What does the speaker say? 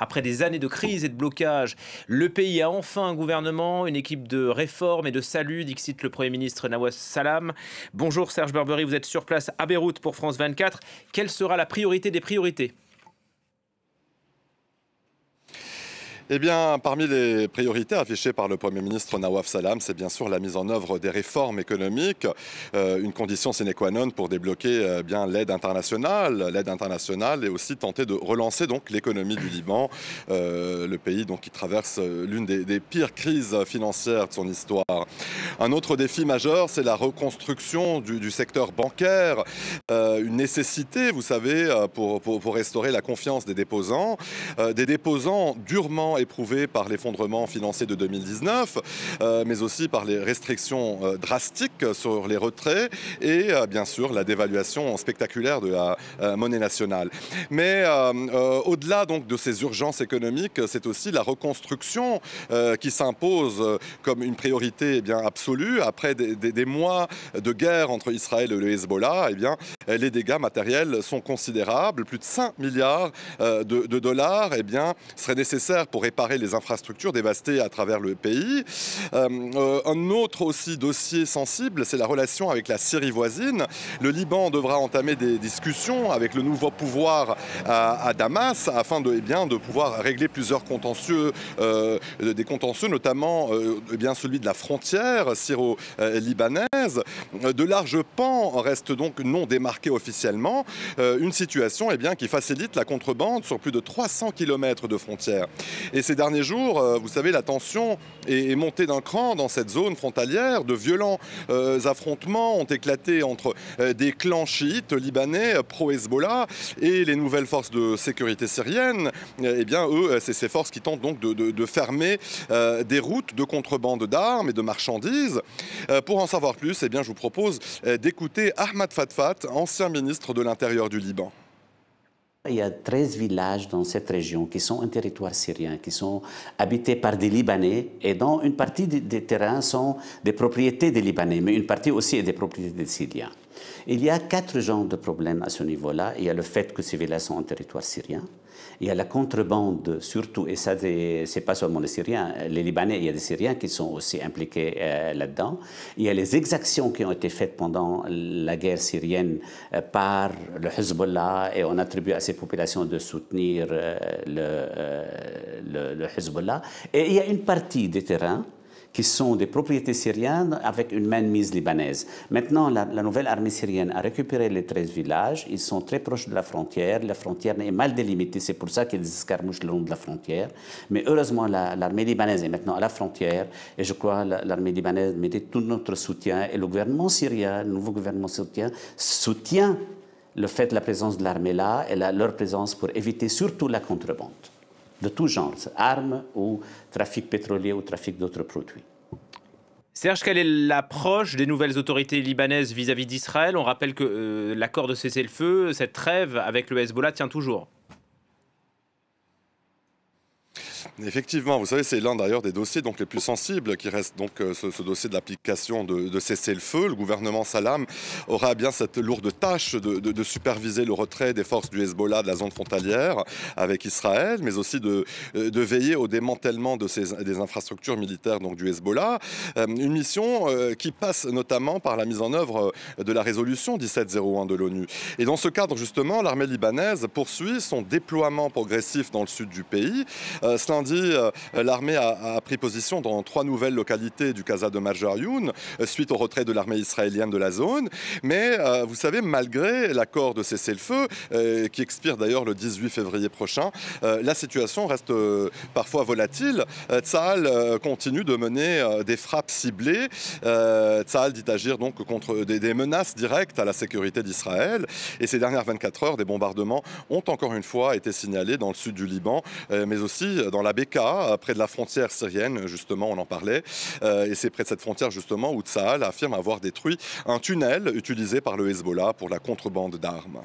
Après des années de crise et de blocage, le pays a enfin un gouvernement, une équipe de réforme et de salut, dixit le Premier ministre Nawaf Salam. Bonjour Serge Barbery, vous êtes sur place à Beyrouth pour France 24. Quelle sera la priorité des priorités ? Eh bien, parmi les priorités affichées par le Premier ministre Nawaf Salam, c'est bien sûr la mise en œuvre des réformes économiques, une condition sine qua non pour débloquer bien l'aide internationale et aussi tenter de relancer donc l'économie du Liban, le pays donc qui traverse l'une des pires crises financières de son histoire. Un autre défi majeur, c'est la reconstruction du secteur bancaire, une nécessité, vous savez, pour restaurer la confiance des déposants durement éprouvés par l'effondrement financier de 2019, mais aussi par les restrictions drastiques sur les retraits et bien sûr la dévaluation spectaculaire de la monnaie nationale. Mais au-delà donc de ces urgences économiques, c'est aussi la reconstruction qui s'impose comme une priorité bien absolue. Après des mois de guerre entre Israël et le Hezbollah, eh bien, les dégâts matériels sont considérables. Plus de 5 milliards de dollars seraient nécessaires pour réparer les infrastructures dévastées à travers le pays. Un autre aussi dossier sensible, c'est la relation avec la Syrie voisine. Le Liban devra entamer des discussions avec le nouveau pouvoir à Damas afin de pouvoir régler plusieurs contentieux, des contentieux notamment celui de la frontière syro-libanaise. De larges pans restent donc non démarqués officiellement, une situation qui facilite la contrebande sur plus de 300 km de frontières. Et ces derniers jours, vous savez, la tension est montée d'un cran dans cette zone frontalière. De violents affrontements ont éclaté entre des clans chiites libanais pro-Hezbollah et les nouvelles forces de sécurité syriennes. C'est ces forces qui tentent donc de fermer des routes de contrebande d'armes et de marchandises. Pour en savoir plus, je vous propose d'écouter Ahmad Fatfat, ancien ministre de l'Intérieur du Liban. Il y a 13 villages dans cette région qui sont un territoire syrien, qui sont habités par des Libanais et dont une partie des terrains sont des propriétés des Libanais, mais une partie aussi est des propriétés des Syriens. Il y a 4 genres de problèmes à ce niveau-là. Il y a le fait que ces villages sont en territoire syrien. Il y a la contrebande surtout, et ça, c'est pas seulement les Syriens, les Libanais, il y a des Syriens qui sont aussi impliqués là-dedans. Il y a les exactions qui ont été faites pendant la guerre syrienne par le Hezbollah, et on attribue à ces populations de soutenir le Hezbollah. Et il y a une partie des terrains qui sont des propriétés syriennes avec une mainmise libanaise. Maintenant, la nouvelle armée syrienne a récupéré les 13 villages. Ils sont très proches de la frontière. La frontière est mal délimitée. C'est pour ça qu'il y a des escarmouches le long de la frontière. Mais heureusement, l'armée libanaise est maintenant à la frontière. Et je crois que l'armée libanaise mérite tout notre soutien. Et le gouvernement syrien, le nouveau gouvernement syrien, soutient le fait de la présence de l'armée là et leur présence pour éviter surtout la contrebande de tout genre, armes ou trafic pétrolier ou trafic d'autres produits. Serge, quelle est l'approche des nouvelles autorités libanaises vis-à-vis d'Israël ? On rappelle que l'accord de cessez-le-feu, cette trêve avec le Hezbollah tient toujours. Effectivement, vous savez, c'est l'un d'ailleurs des dossiers donc les plus sensibles qui reste donc ce dossier de l'application de cessez-le-feu. Le gouvernement Salam aura bien cette lourde tâche de superviser le retrait des forces du Hezbollah de la zone frontalière avec Israël, mais aussi de veiller au démantèlement des infrastructures militaires donc du Hezbollah. Une mission qui passe notamment par la mise en œuvre de la résolution 1701 de l'ONU. Et dans ce cadre, justement, l'armée libanaise poursuit son déploiement progressif dans le sud du pays. Ce lundi, l'armée a pris position dans 3 nouvelles localités du Casa de Marjayoun, suite au retrait de l'armée israélienne de la zone. Mais vous savez, malgré l'accord de cessez-le-feu, qui expire d'ailleurs le 18 février prochain, la situation reste parfois volatile. Tsahal continue de mener des frappes ciblées. Tsahal dit agir donc contre des menaces directes à la sécurité d'Israël. Et ces dernières 24 heures, des bombardements ont encore une fois été signalés dans le sud du Liban, mais aussi dans la Beka, près de la frontière syrienne, justement, on en parlait. Et c'est près de cette frontière, justement, où Tsahal affirme avoir détruit un tunnel utilisé par le Hezbollah pour la contrebande d'armes.